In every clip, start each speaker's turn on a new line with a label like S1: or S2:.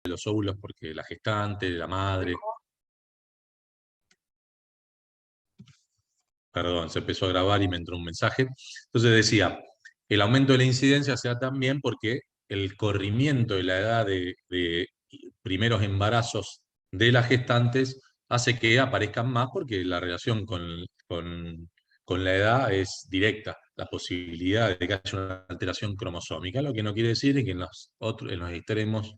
S1: de los óvulos porque la gestante, la madre. Perdón, se empezó a grabar y me entró un mensaje. Entonces decía, el aumento de la incidencia se da también porque el corrimiento de la edad de primeros embarazos de las gestantes hace que aparezcan más porque la relación con la edad es directa. La posibilidad de que haya una alteración cromosómica, lo que no quiere decir es que en los extremos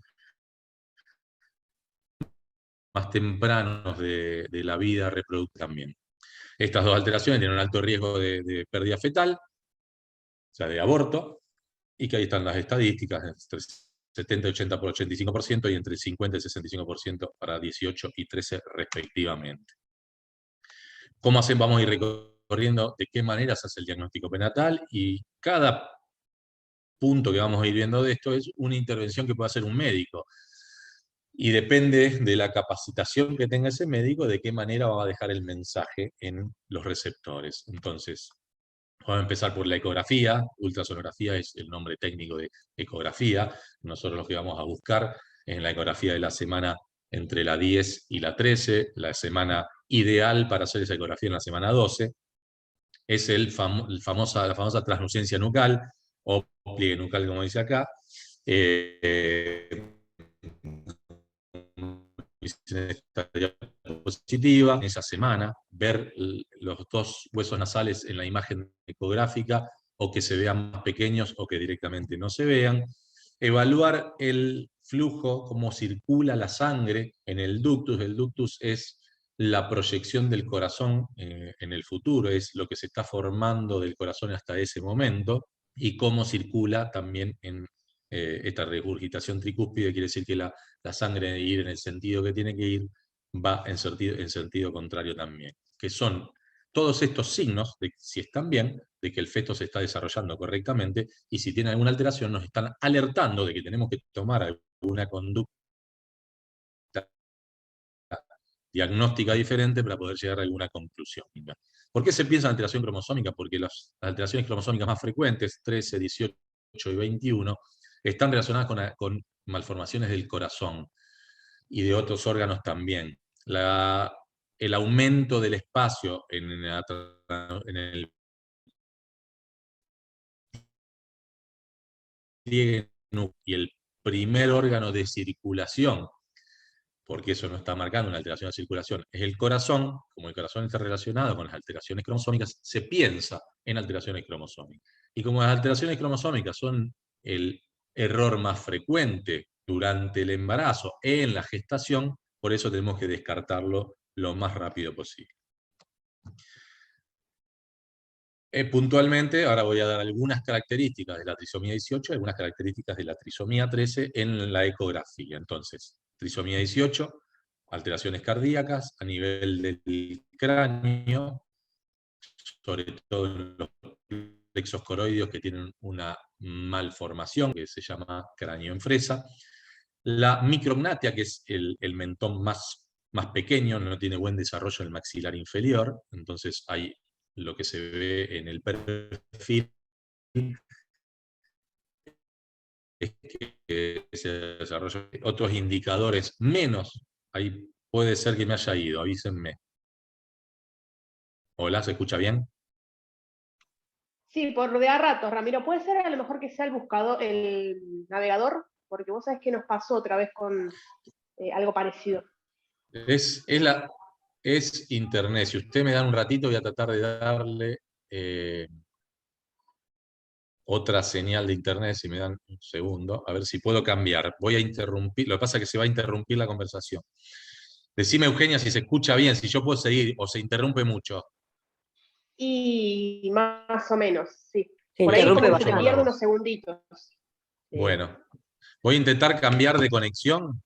S1: más tempranos de la vida reproductiva también. Estas dos alteraciones tienen un alto riesgo de pérdida fetal, o sea, de aborto, y que ahí están las estadísticas, entre 70 y 80 por 85% y entre 50 y 65% para 18 y 13 respectivamente. ¿Cómo hacen? Vamos a ir recorriendo de qué manera se hace el diagnóstico prenatal y cada punto que vamos a ir viendo de esto es una intervención que puede hacer un médico. Y depende de la capacitación que tenga ese médico, de qué manera va a dejar el mensaje en los receptores. Entonces, vamos a empezar por la ecografía. Ultrasonografía es el nombre técnico de ecografía. Nosotros lo que vamos a buscar en la ecografía de la semana entre la 10 y la 13, la semana ideal para hacer esa ecografía en la semana 12, es la famosa translucencia nucal o pliegue nucal, como dice acá. Positiva en esa semana, ver los dos huesos nasales en la imagen ecográfica o que se vean más pequeños o que directamente no se vean, evaluar el flujo, cómo circula la sangre en el ductus. El ductus es la proyección del corazón en el futuro, es lo que se está formando del corazón hasta ese momento, y cómo circula también en esta regurgitación tricúspide, quiere decir que la sangre de ir en el sentido que tiene que ir, va en sentido contrario también. Que son todos estos signos, de si están bien, de que el feto se está desarrollando correctamente, y si tiene alguna alteración nos están alertando de que tenemos que tomar alguna conducta diagnóstica diferente para poder llegar a alguna conclusión. ¿Por qué se piensa en alteración cromosómica? Porque las alteraciones cromosómicas más frecuentes, 13, 18 y 21, están relacionadas con malformaciones del corazón y de otros órganos también. El aumento del espacio en el pliegue y el primer órgano de circulación, porque eso no está marcando una alteración de circulación, es el corazón. Como el corazón está relacionado con las alteraciones cromosómicas, se piensa en alteraciones cromosómicas. Y como las alteraciones cromosómicas son el error más frecuente durante el embarazo, en la gestación, por eso tenemos que descartarlo lo más rápido posible. Puntualmente, ahora voy a dar algunas características de la trisomía 18, algunas características de la trisomía 13 en la ecografía. Entonces, trisomía 18, alteraciones cardíacas a nivel del cráneo, sobre todo en los plexos coroideos que tienen una malformación que se llama cráneo en fresa. La micrognatia, que es el mentón más pequeño, no tiene buen desarrollo en el maxilar inferior, entonces hay lo que se ve en el perfil es que se desarrolla otros indicadores menos. Ahí puede ser que me haya ido, avísenme. Hola, ¿se escucha bien?
S2: Sí, por de a ratos, Ramiro. Puede ser a lo mejor que sea el buscador, el navegador, porque vos sabés que nos pasó otra vez con algo parecido.
S1: Es internet. Si usted me da un ratito, voy a tratar de darle otra señal de internet, si me dan un segundo, a ver si puedo cambiar. Voy a interrumpir, lo que pasa es que se va a interrumpir la conversación. Decime, Eugenia, si se escucha bien, si yo puedo seguir o se interrumpe mucho.
S2: Y más o menos, sí.
S3: Se
S2: Por ahí
S3: interrumpe
S2: como que se te
S1: Bajemos la
S2: pierde
S3: bastante.
S2: unos
S1: voz.
S2: segunditos.
S1: Bueno, voy a intentar cambiar de conexión.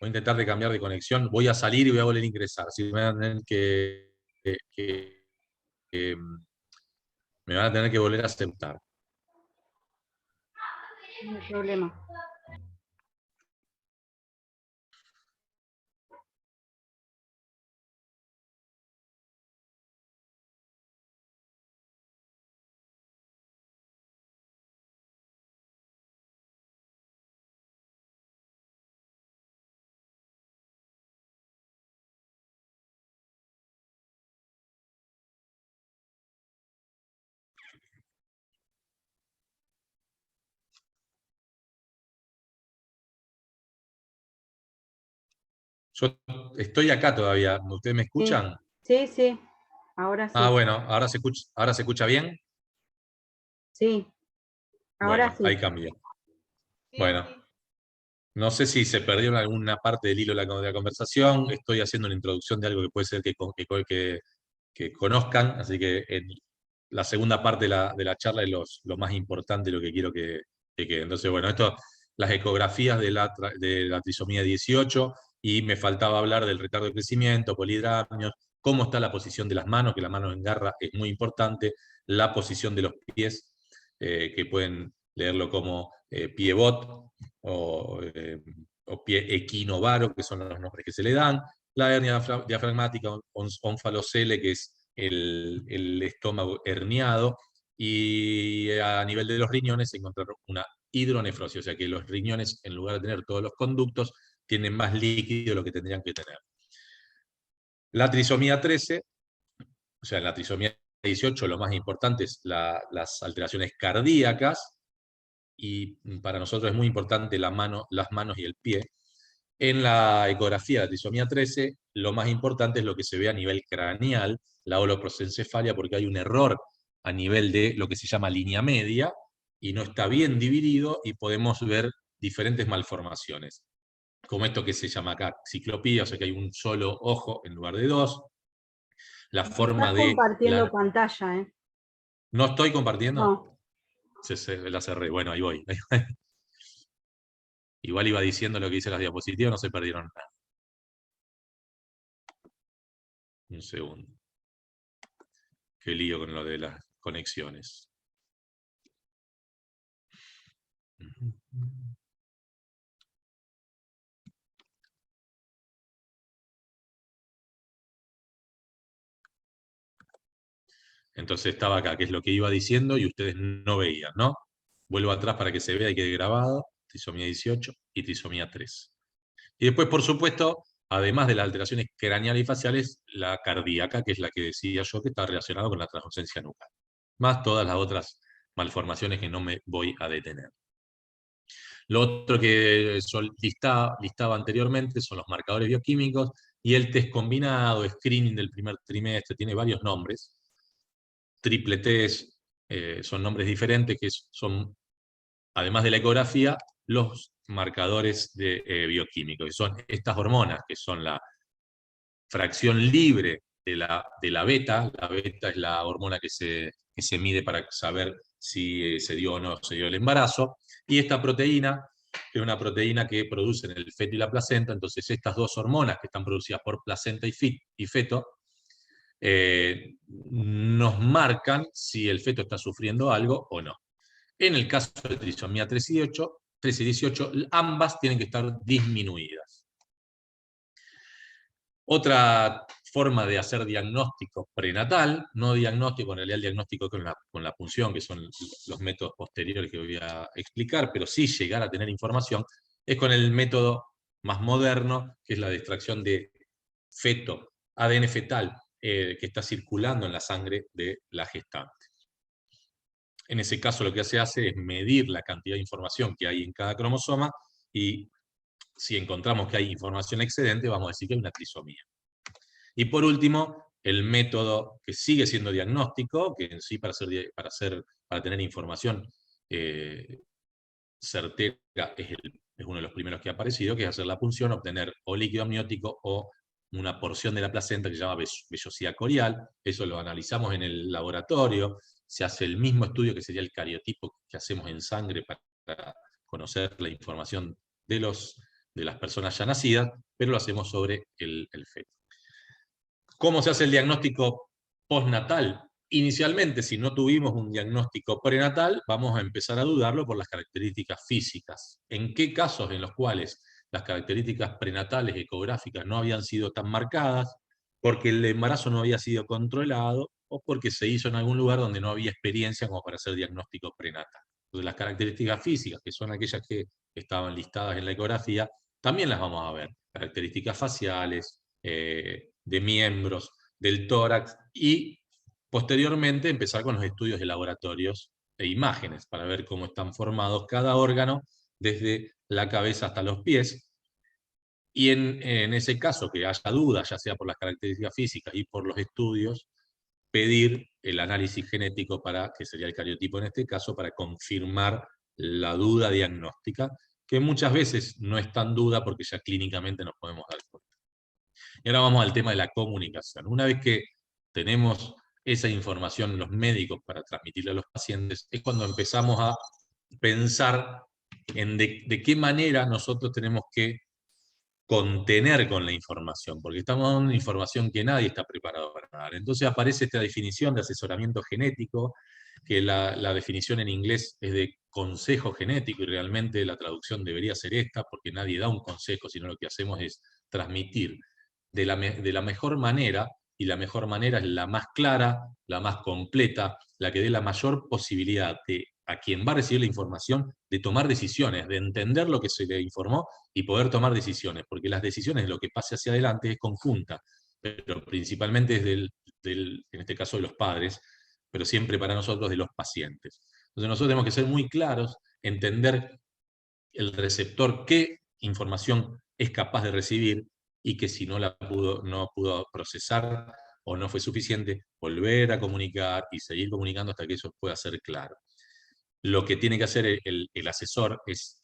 S1: Voy a intentar de cambiar de conexión. Voy a salir y voy a volver a ingresar. Si me van a tener que me van a tener que volver a aceptar.
S3: No hay problema.
S1: Yo estoy acá todavía. ¿Ustedes me
S3: Sí,
S1: escuchan?
S3: sí, sí, ahora sí.
S1: Ah, bueno, ahora se escucha bien.
S3: Sí, ahora
S1: Bueno,
S3: sí.
S1: ahí cambia. Bueno, no sé si se perdió en alguna parte del hilo de la conversación. Estoy haciendo una introducción de algo que puede ser que conozcan, así que en la segunda parte de la charla es lo más importante, lo que quiero que quede. Entonces, bueno, esto, las ecografías de la trisomía 18, y me faltaba hablar del retardo de crecimiento, polidramios, cómo está la posición de las manos, que la mano en garra es muy importante, la posición de los pies, que pueden leerlo como piebot o pie equinovaro, que son los nombres que se le dan, la hernia diafragmática, onfalocele, que es el estómago herniado, y a nivel de los riñones se encontraron una hidronefrosis, o sea que los riñones, en lugar de tener todos los conductos, tienen más líquido de lo que tendrían que tener. La trisomía 13, o sea, en la trisomía 18 lo más importante es las alteraciones cardíacas, y para nosotros es muy importante las manos y el pie. En la ecografía de la trisomía 13, lo más importante es lo que se ve a nivel craneal, la holoprosencefalia, porque hay un error a nivel de lo que se llama línea media, y no está bien dividido, y podemos ver diferentes malformaciones, como esto que se llama acá ciclopía, o sea que hay un solo ojo en lugar de dos, la forma
S3: Estás
S1: de
S3: compartiendo pantalla, ¿eh?
S1: ¿No estoy compartiendo?
S3: No.
S1: La cerré, bueno, ahí voy. Igual iba diciendo lo que dice las diapositivas, no se perdieron nada. Un segundo. Qué lío con lo de las conexiones. Entonces estaba acá, que es lo que iba diciendo y ustedes no veían, ¿no? Vuelvo atrás para que se vea y quede grabado. Trisomía 18 y trisomía 3. Y después, por supuesto, además de las alteraciones craneales y faciales, la cardíaca, que es la que decía yo, que está relacionada con la translucencia nucal. Más todas las otras malformaciones que no me voy a detener. Lo otro que listaba anteriormente son los marcadores bioquímicos y el test combinado, screening del primer trimestre, tiene varios nombres. Triple test, son nombres diferentes que son, además de la ecografía, los marcadores bioquímicos, que son estas hormonas, que son la fracción libre de la beta. La beta es la hormona que se mide para saber si se dio o no se dio el embarazo, y esta proteína, que es una proteína que producen el feto y la placenta. Entonces estas dos hormonas que están producidas por placenta y feto, nos marcan si el feto está sufriendo algo o no. En el caso de trisomía 13 y 18, ambas tienen que estar disminuidas. Otra forma de hacer diagnóstico prenatal, no diagnóstico, en realidad el diagnóstico con la punción, que son los métodos posteriores que voy a explicar, pero sí llegar a tener información, es con el método más moderno, que es la de extracción de feto, ADN fetal, que está circulando en la sangre de la gestante. En ese caso lo que se hace es medir la cantidad de información que hay en cada cromosoma, y si encontramos que hay información excedente, vamos a decir que hay una trisomía. Y por último, el método que sigue siendo diagnóstico, que en sí para tener información certera es uno de los primeros que ha aparecido, que es hacer la punción, obtener o líquido amniótico o una porción de la placenta que se llama vellosidad corial. Eso lo analizamos en el laboratorio, se hace el mismo estudio que sería el cariotipo que hacemos en sangre para conocer la información de las personas ya nacidas, pero lo hacemos sobre el feto. ¿Cómo se hace el diagnóstico postnatal? Inicialmente, si no tuvimos un diagnóstico prenatal, vamos a empezar a dudarlo por las características físicas. ¿En qué casos en los cuales las características prenatales ecográficas no habían sido tan marcadas, porque el embarazo no había sido controlado, o porque se hizo en algún lugar donde no había experiencia como para hacer diagnóstico prenatal? Entonces, las características físicas, que son aquellas que estaban listadas en la ecografía, también las vamos a ver. Características faciales, de miembros, del tórax, y posteriormente empezar con los estudios de laboratorios e imágenes para ver cómo están formados cada órgano, desde la cabeza hasta los pies. Y en ese caso, que haya dudas, ya sea por las características físicas y por los estudios, pedir el análisis genético que sería el cariotipo en este caso, para confirmar la duda diagnóstica, que muchas veces no es tan duda porque ya clínicamente nos podemos dar cuenta. Y ahora vamos al tema de la comunicación. Una vez que tenemos esa información los médicos para transmitirle a los pacientes, es cuando empezamos a pensar en de qué manera nosotros tenemos que contener con la información, porque estamos dando una información que nadie está preparado para dar. Entonces aparece esta definición de asesoramiento genético, que la definición en inglés es de consejo genético, y realmente la traducción debería ser esta, porque nadie da un consejo, sino lo que hacemos es transmitir de la mejor manera, y la mejor manera es la más clara, la más completa, la que dé la mayor posibilidad a quien va a recibir la información de tomar decisiones, de entender lo que se le informó y poder tomar decisiones, porque las decisiones de lo que pase hacia adelante es conjunta, pero principalmente es en este caso de los padres, pero siempre para nosotros de los pacientes. Entonces nosotros tenemos que ser muy claros, entender el receptor qué información es capaz de recibir, y que si no no pudo procesar o no fue suficiente, volver a comunicar y seguir comunicando hasta que eso pueda ser claro. Lo que tiene que hacer el asesor es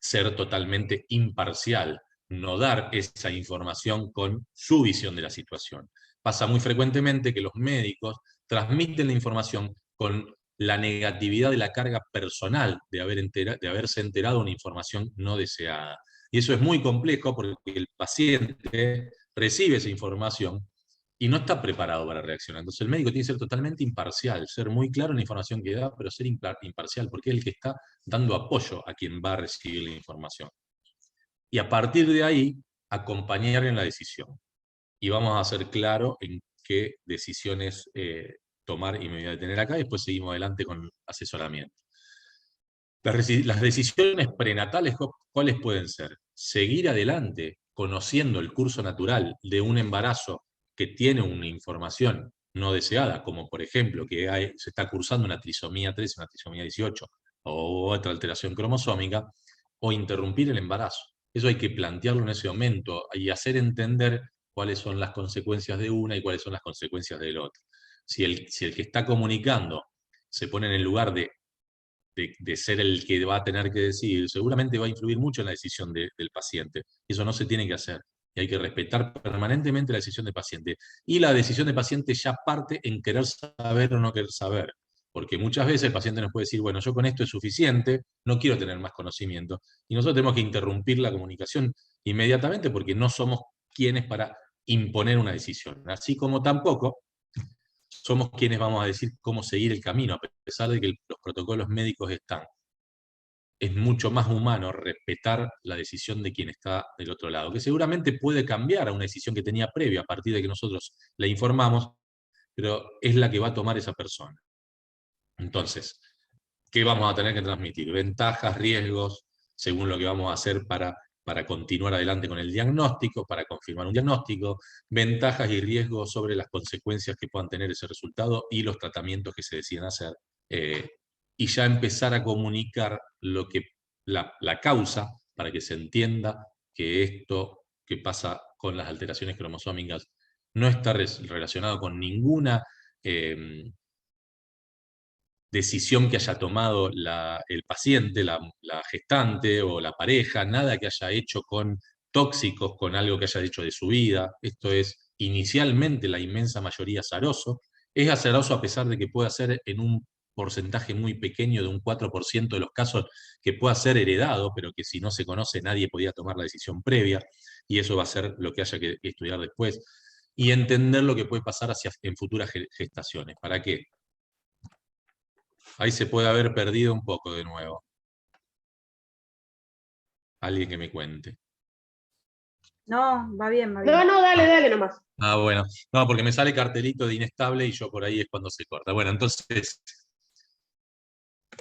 S1: ser totalmente imparcial, no dar esa información con su visión de la situación. Pasa muy frecuentemente que los médicos transmiten la información con la negatividad de la carga personal de haberse enterado de una información no deseada. Y eso es muy complejo porque el paciente recibe esa información y no está preparado para reaccionar. Entonces el médico tiene que ser totalmente imparcial, ser muy claro en la información que da, pero ser imparcial, porque es el que está dando apoyo a quien va a recibir la información. Y a partir de ahí, acompañar en la decisión. Y vamos a ser claros en qué decisiones tomar, y me voy a detener acá, y después seguimos adelante con asesoramiento. Las decisiones prenatales, ¿cuáles pueden ser? Seguir adelante conociendo el curso natural de un embarazo que tiene una información no deseada, como por ejemplo que se está cursando una trisomía 13, una trisomía 18 o otra alteración cromosómica, o interrumpir el embarazo. Eso hay que plantearlo en ese momento y hacer entender cuáles son las consecuencias de una y cuáles son las consecuencias del otro. Si el que está comunicando se pone en el lugar de ser el que va a tener que decidir, seguramente va a influir mucho en la decisión del paciente. Eso no se tiene que hacer. Y hay que respetar permanentemente la decisión del paciente. Y la decisión del paciente ya parte en querer saber o no querer saber. Porque muchas veces el paciente nos puede decir, bueno, yo con esto es suficiente, no quiero tener más conocimiento. Y nosotros tenemos que interrumpir la comunicación inmediatamente, porque no somos quienes para imponer una decisión. Así como tampoco somos quienes vamos a decir cómo seguir el camino, a pesar de que los protocolos médicos están. Es mucho más humano respetar la decisión de quien está del otro lado, que seguramente puede cambiar a una decisión que tenía previa a partir de que nosotros le informamos, pero es la que va a tomar esa persona. Entonces, ¿qué vamos a tener que transmitir? Ventajas, riesgos, según lo que vamos a hacer para continuar adelante con el diagnóstico, para confirmar un diagnóstico, ventajas y riesgos sobre las consecuencias que puedan tener ese resultado y los tratamientos que se deciden hacer. Y ya empezar a comunicar la causa, para que se entienda que esto que pasa con las alteraciones cromosómicas no está relacionado con ninguna decisión que haya tomado el paciente, la gestante o la pareja, nada que haya hecho con tóxicos, con algo que haya hecho de su vida. Esto es inicialmente la inmensa mayoría azaroso. Es azaroso a pesar de que pueda ser en un porcentaje muy pequeño, de un 4% de los casos, que pueda ser heredado, pero que si no se conoce nadie podía tomar la decisión previa, y eso va a ser lo que haya que estudiar después. Y entender lo que puede pasar en futuras gestaciones. ¿Para qué? Ahí se puede haber perdido un poco de nuevo. Alguien que me cuente.
S3: No, va bien, va bien.
S2: No, dale nomás.
S1: Bueno. No, porque me sale cartelito de inestable y yo por ahí es cuando se corta. Bueno, entonces,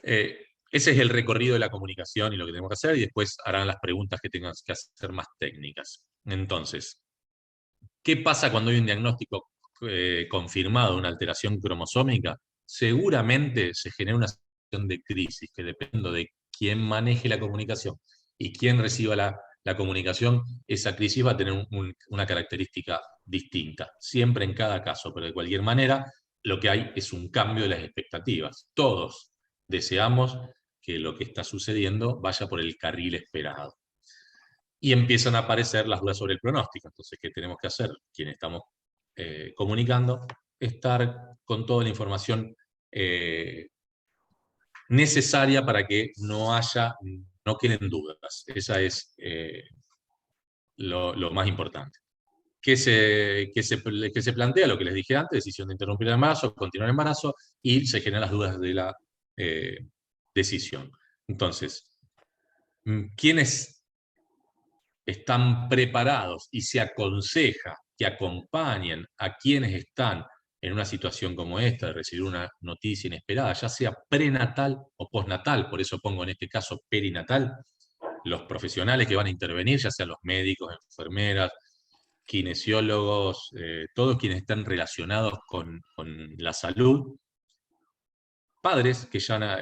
S1: ese es el recorrido de la comunicación y lo que tenemos que hacer, y después harán las preguntas que tengan que hacer más técnicas. Entonces, ¿qué pasa cuando hay un diagnóstico confirmado de una alteración cromosómica? Seguramente se genera una situación de crisis, que depende de quién maneje la comunicación y quién reciba la la comunicación, esa crisis va a tener una característica distinta, siempre en cada caso, pero de cualquier manera lo que hay es un cambio de las expectativas. Todos deseamos que lo que está sucediendo vaya por el carril esperado. Y empiezan a aparecer las dudas sobre el pronóstico. Entonces, ¿qué tenemos que hacer? Quienes estamos comunicando, estar con toda la información necesaria para que no queden dudas. Esa es lo más importante. Que se plantea lo que les dije antes, decisión de interrumpir el embarazo, continuar el embarazo, y se generan las dudas de la decisión. Entonces, ¿quiénes están preparados y se aconseja que acompañen a quienes están en una situación como esta, de recibir una noticia inesperada, ya sea prenatal o postnatal, por eso pongo en este caso perinatal? Los profesionales que van a intervenir, ya sean los médicos, enfermeras, kinesiólogos, todos quienes están relacionados con la salud, padres que ya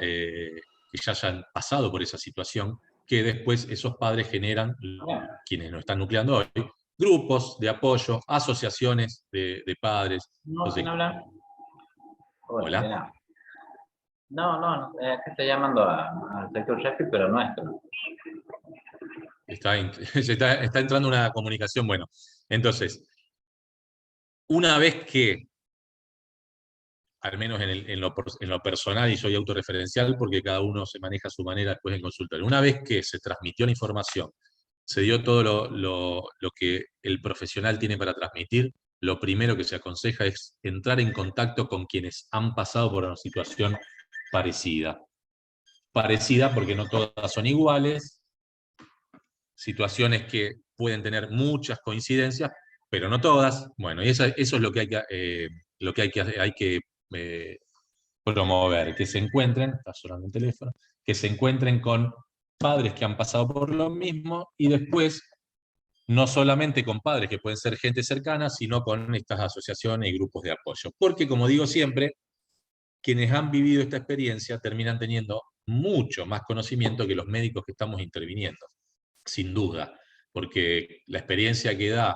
S1: hayan pasado por esa situación, que después esos padres generan, quienes nos están nucleando hoy, grupos de apoyo, asociaciones de padres.
S4: No,
S1: Entonces,
S4: ¿quién habla?
S1: Hola.
S4: Elena. No, que estoy llamando al sector Sheffield, pero nuestro.
S1: Está entrando una comunicación, bueno. Entonces, una vez que, al menos en lo personal, y soy autorreferencial porque cada uno se maneja a su manera después en consultorio, una vez que se transmitió la información, se dio todo lo que el profesional tiene para transmitir, lo primero que se aconseja es entrar en contacto con quienes han pasado por una situación parecida. Parecida porque no todas son iguales, situaciones que pueden tener muchas coincidencias, pero no todas. Bueno, y eso es lo que hay que promover, que se encuentren, está sonando el teléfono, que se encuentren con padres que han pasado por lo mismo, y después no solamente con padres que pueden ser gente cercana, sino con estas asociaciones y grupos de apoyo. Porque, como digo siempre, quienes han vivido esta experiencia terminan teniendo mucho más conocimiento que los médicos que estamos interviniendo, sin duda, porque la experiencia que da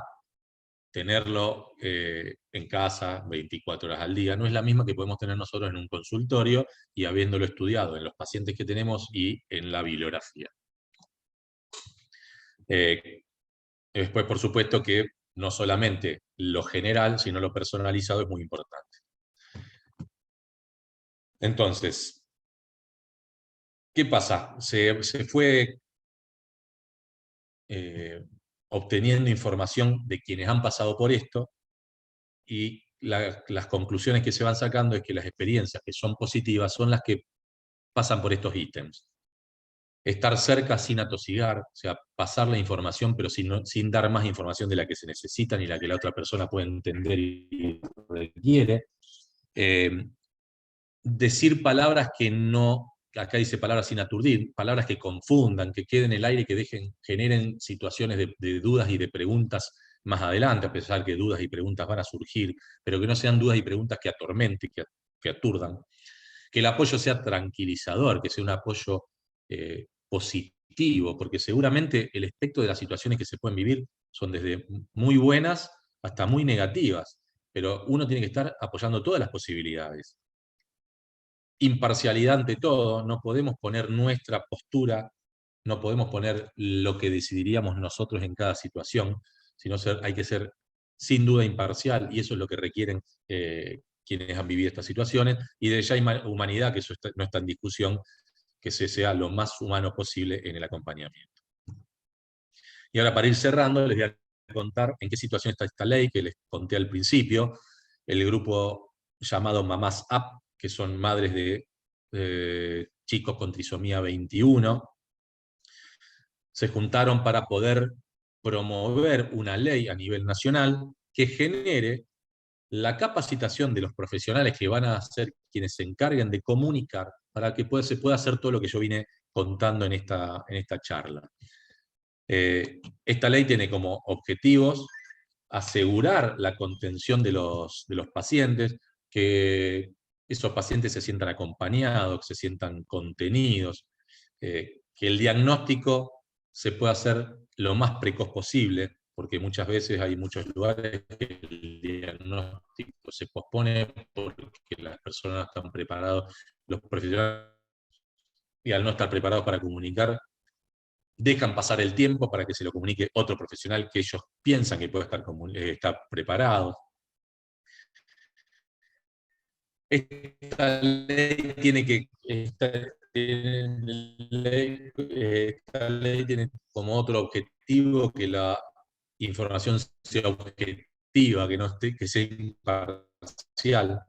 S1: tenerlo en casa 24 horas al día no es la misma que podemos tener nosotros en un consultorio y habiéndolo estudiado en los pacientes que tenemos y en la bibliografía. Después, por supuesto, que no solamente lo general, sino lo personalizado es muy importante. Entonces, ¿qué pasa? Se fue obteniendo información de quienes han pasado por esto, y las conclusiones que se van sacando es que las experiencias que son positivas son las que pasan por estos ítems. Estar cerca sin atosigar, o sea, pasar la información, pero sin dar más información de la que se necesita ni la que la otra persona puede entender y requiere. Decir palabras que no, acá dice palabras sin aturdir, palabras que confundan, que queden en el aire, que generen situaciones de dudas y de preguntas más adelante, a pesar que dudas y preguntas van a surgir, pero que no sean dudas y preguntas que atormenten, que aturdan. Que el apoyo sea tranquilizador, que sea un apoyo positivo, porque seguramente el espectro de las situaciones que se pueden vivir son desde muy buenas hasta muy negativas, pero uno tiene que estar apoyando todas las posibilidades. Imparcialidad ante todo, no podemos poner nuestra postura, no podemos poner lo que decidiríamos nosotros en cada situación, sino hay que ser sin duda imparcial, y eso es lo que requieren quienes han vivido estas situaciones, y de ya humanidad, que eso no está en discusión, que se sea lo más humano posible en el acompañamiento. Y ahora, para ir cerrando, les voy a contar en qué situación está esta ley que les conté al principio. El grupo llamado Mamás Up, que son madres de chicos con trisomía 21, se juntaron para poder promover una ley a nivel nacional que genere la capacitación de los profesionales que van a ser quienes se encarguen de comunicar, para que se pueda hacer todo lo que yo vine contando en esta charla. Esta ley tiene como objetivos asegurar la contención de los pacientes, que esos pacientes se sientan acompañados, que se sientan contenidos, que el diagnóstico se pueda hacer lo más precoz posible, porque muchas veces hay muchos lugares que el diagnóstico se pospone porque las personas no están preparadas, los profesionales, y al no estar preparados para comunicar, dejan pasar el tiempo para que se lo comunique otro profesional que ellos piensan que puede estar preparado. Esta ley tiene que... Esta ley tiene como otro objetivo que la información sea objetiva, que no esté, que sea imparcial.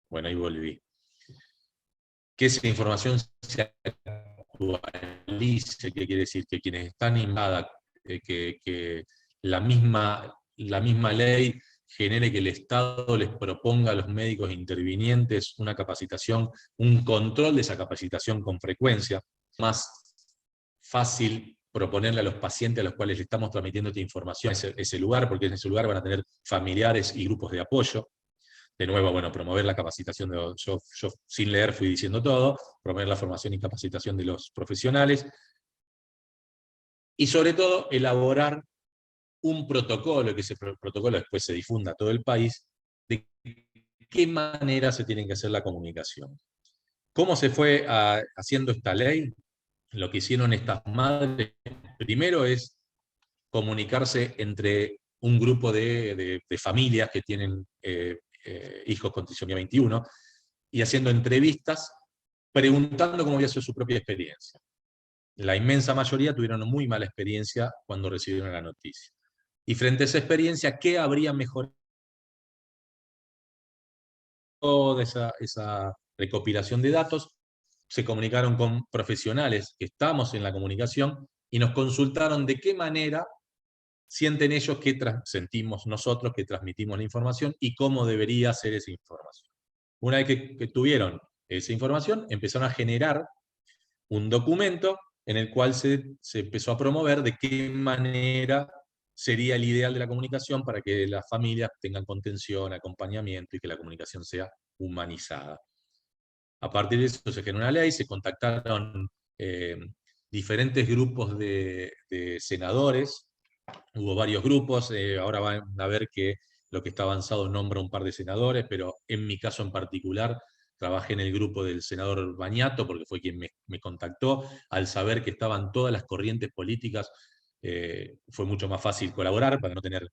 S1: Bueno, ahí volví. Que esa información se actualice, que quiere decir que quienes están invadas, que la misma ley genere que el Estado les proponga a los médicos intervinientes una capacitación, un control de esa capacitación con frecuencia, más fácil proponerle a los pacientes a los cuales le estamos transmitiendo esta información ese lugar, porque en ese lugar van a tener familiares y grupos de apoyo. De nuevo, bueno, promover la capacitación yo sin leer fui diciendo todo, promover la formación y capacitación de los profesionales, y sobre todo elaborar un protocolo, que ese protocolo después se difunda a todo el país, de qué manera se tiene que hacer la comunicación. ¿Cómo se fue haciendo esta ley? Lo que hicieron estas madres, primero es comunicarse entre un grupo de familias que tienen hijos con trisomía 21, y haciendo entrevistas, preguntando cómo había sido su propia experiencia. La inmensa mayoría tuvieron muy mala experiencia cuando recibieron la noticia. Y frente a esa experiencia, ¿qué habría mejorado de esa recopilación de datos? Se comunicaron con profesionales que estamos en la comunicación y nos consultaron de qué manera sienten ellos que sentimos nosotros que transmitimos la información y cómo debería ser esa información. Una vez que tuvieron esa información, empezaron a generar un documento en el cual se empezó a promover de qué manera sería el ideal de la comunicación para que las familias tengan contención, acompañamiento y que la comunicación sea humanizada. A partir de eso se generó una ley, se contactaron diferentes grupos de senadores, hubo varios grupos, ahora van a ver que lo que está avanzado nombra un par de senadores, pero en mi caso en particular trabajé en el grupo del senador Bañato, porque fue quien me contactó, al saber que estaban todas las corrientes políticas, fue mucho más fácil colaborar para no tener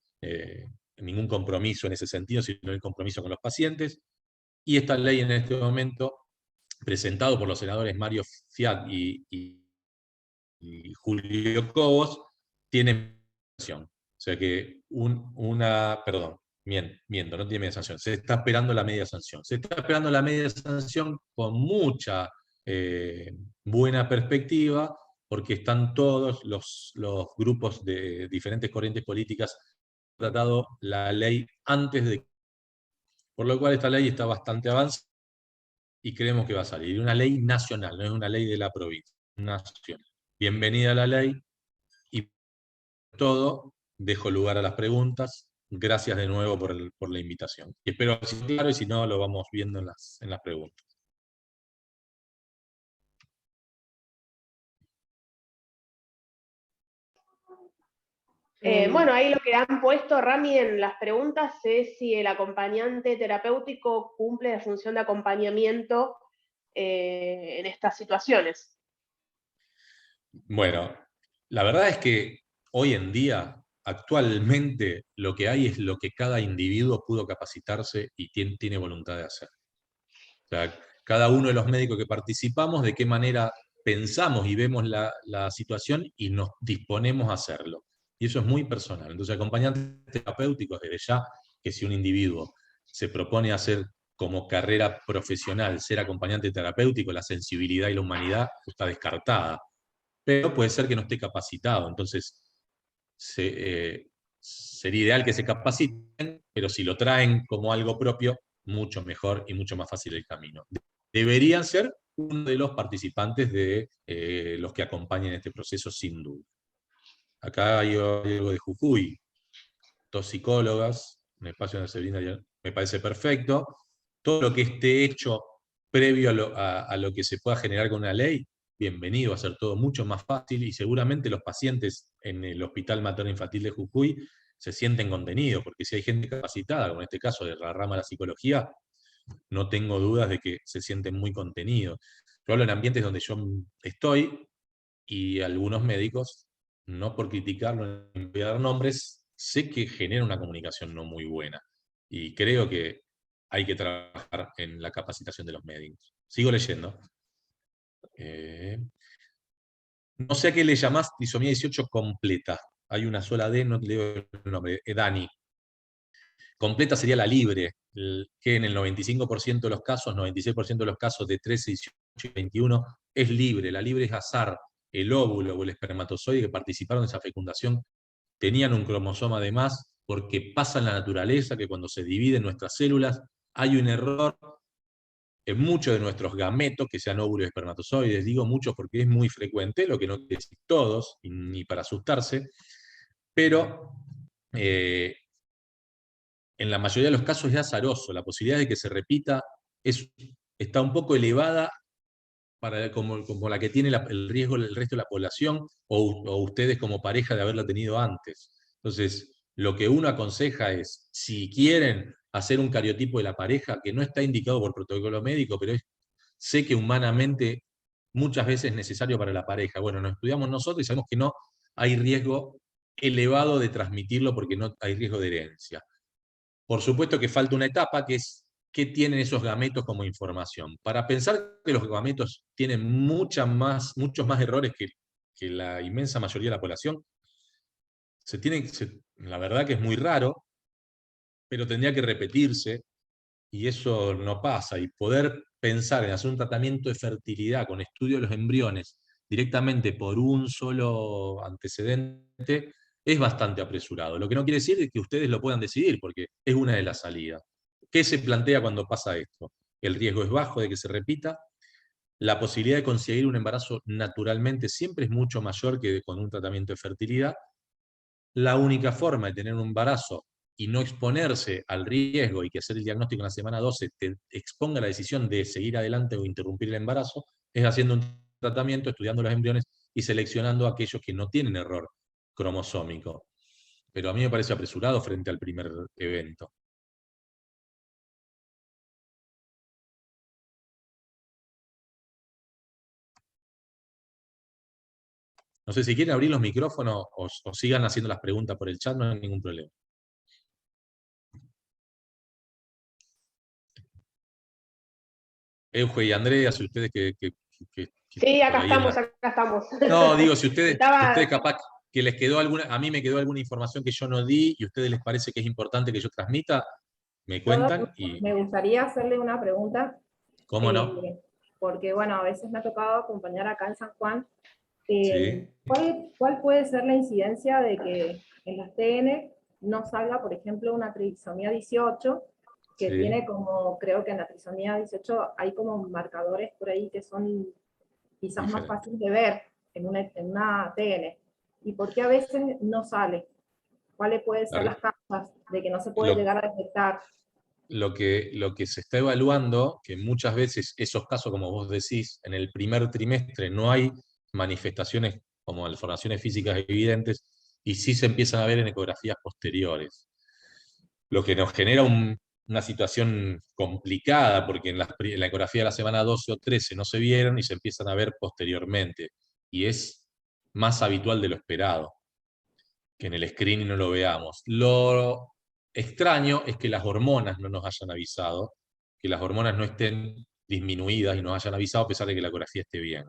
S1: ningún compromiso en ese sentido, sino el compromiso con los pacientes. Y esta ley en este momento, presentado por los senadores Mario Fiat y Julio Cobos, tiene sanción. O sea que miento, no tiene media sanción. Se está esperando la media sanción. Se está esperando la media sanción con mucha buena perspectiva, porque están todos los grupos de diferentes corrientes políticas tratado la ley antes de... Por lo cual esta ley está bastante avanzada y creemos que va a salir. Una ley nacional, no es una ley de la provincia, nacional. Bienvenida a la ley, y todo, dejo lugar a las preguntas. Gracias de nuevo por la invitación. Y espero que sea claro, y si no, lo vamos viendo en las preguntas.
S2: Bueno, ahí lo que han puesto, Rami, en las preguntas es si el acompañante terapéutico cumple la función de acompañamiento en estas situaciones.
S1: Bueno, la verdad es que hoy en día, actualmente, lo que hay es lo que cada individuo pudo capacitarse y tiene voluntad de hacer. O sea, cada uno de los médicos que participamos, de qué manera pensamos y vemos la situación y nos disponemos a hacerlo. Y eso es muy personal. Entonces, acompañantes terapéuticos, desde ya, que si un individuo se propone hacer como carrera profesional ser acompañante terapéutico, la sensibilidad y la humanidad está descartada. Pero puede ser que no esté capacitado. Entonces, sería ideal que se capaciten, pero si lo traen como algo propio, mucho mejor y mucho más fácil el camino. Deberían ser uno de los participantes de los que acompañen este proceso, sin duda. Acá hay algo de Jujuy, 2 psicólogas, un espacio donde se brinda, me parece perfecto. Todo lo que esté hecho previo a lo que se pueda generar con una ley, bienvenido, va a ser todo mucho más fácil y seguramente los pacientes en el Hospital Materno Infantil de Jujuy se sienten contenidos, porque si hay gente capacitada, como en este caso de la rama de la psicología, no tengo dudas de que se sienten muy contenidos. Yo hablo en ambientes donde yo estoy y algunos médicos, no por criticarlo ni dar nombres, sé que genera una comunicación no muy buena. Y creo que hay que trabajar en la capacitación de los médicos. Sigo leyendo. No sé a qué le llamás trisomía 18 completa. Hay una sola D, no leo el nombre. Dani. Completa sería la libre, que en el 95% de los casos, 96% de los casos de 13, 18 y 21 es libre. La libre es azar. El óvulo o el espermatozoide que participaron de esa fecundación tenían un cromosoma de más, porque pasa en la naturaleza que cuando se dividen nuestras células hay un error en muchos de nuestros gametos, que sean óvulos y espermatozoides. Digo muchos porque es muy frecuente, lo que no quiere decir todos, ni para asustarse, pero en la mayoría de los casos es azaroso. La posibilidad de que se repita está un poco elevada como la que tiene el riesgo el resto de la población o ustedes como pareja de haberla tenido antes. Entonces, lo que uno aconseja es, si quieren hacer un cariotipo de la pareja, que no está indicado por protocolo médico, pero sé que humanamente muchas veces es necesario para la pareja. Bueno, nos estudiamos nosotros y sabemos que no hay riesgo elevado de transmitirlo porque no hay riesgo de herencia. Por supuesto que falta una etapa que es qué tienen esos gametos como información. Para pensar que los gametos tienen muchos más errores que la inmensa mayoría de la población, la verdad que es muy raro, pero tendría que repetirse, y eso no pasa. Y poder pensar en hacer un tratamiento de fertilidad con estudio de los embriones directamente por un solo antecedente es bastante apresurado. Lo que no quiere decir es que ustedes lo puedan decidir, porque es una de las salidas. ¿Qué se plantea cuando pasa esto? El riesgo es bajo de que se repita, la posibilidad de conseguir un embarazo naturalmente siempre es mucho mayor que con un tratamiento de fertilidad. La única forma de tener un embarazo y no exponerse al riesgo y que hacer el diagnóstico en la semana 12 te exponga a la decisión de seguir adelante o interrumpir el embarazo, es haciendo un tratamiento, estudiando los embriones y seleccionando a aquellos que no tienen error cromosómico. Pero a mí me parece apresurado frente al primer evento. No sé si quieren abrir los micrófonos o sigan haciendo las preguntas por el chat, no hay ningún problema. Euge y Andrea, si ustedes que
S2: Sí, acá
S1: por ahí
S2: estamos, acá estamos.
S1: No, digo, si ustedes
S2: Estaba...
S1: capaz que les quedó a mí me quedó alguna información que yo no di y a ustedes les parece que es importante que yo transmita, me cuentan y...
S3: Me gustaría hacerle una pregunta,
S1: ¿Cómo no?
S3: porque bueno, a veces me ha tocado acompañar acá en San Juan.
S1: Sí.
S3: ¿Cuál puede ser la incidencia de que en las TN no salga, por ejemplo, una trisomía 18, que
S1: Sí.
S3: tiene como, creo que en la trisomía 18 hay como marcadores por ahí que son quizás más
S1: Diferente.
S3: fáciles de ver en una TN? ¿Y por qué a veces no sale? ¿Cuáles pueden ser las causas de que no se puede llegar a detectar?
S1: Lo que se está evaluando, que muchas veces esos casos, como vos decís, en el primer trimestre no hay manifestaciones como malformaciones físicas evidentes, y sí se empiezan a ver en ecografías posteriores. Lo que nos genera una situación complicada, porque en la ecografía de la semana 12 o 13 no se vieron y se empiezan a ver posteriormente. Y es más habitual de lo esperado, que en el screening no lo veamos. Lo extraño es que las hormonas no nos hayan avisado, que las hormonas no estén disminuidas y nos hayan avisado a pesar de que la ecografía esté bien.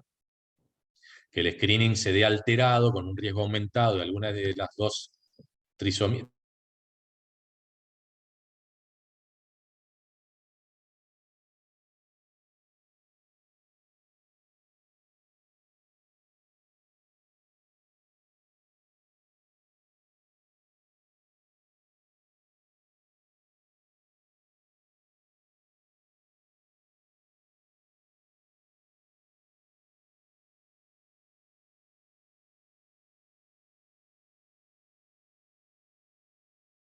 S1: Que el screening se dé alterado con un riesgo aumentado de alguna de las dos trisomías.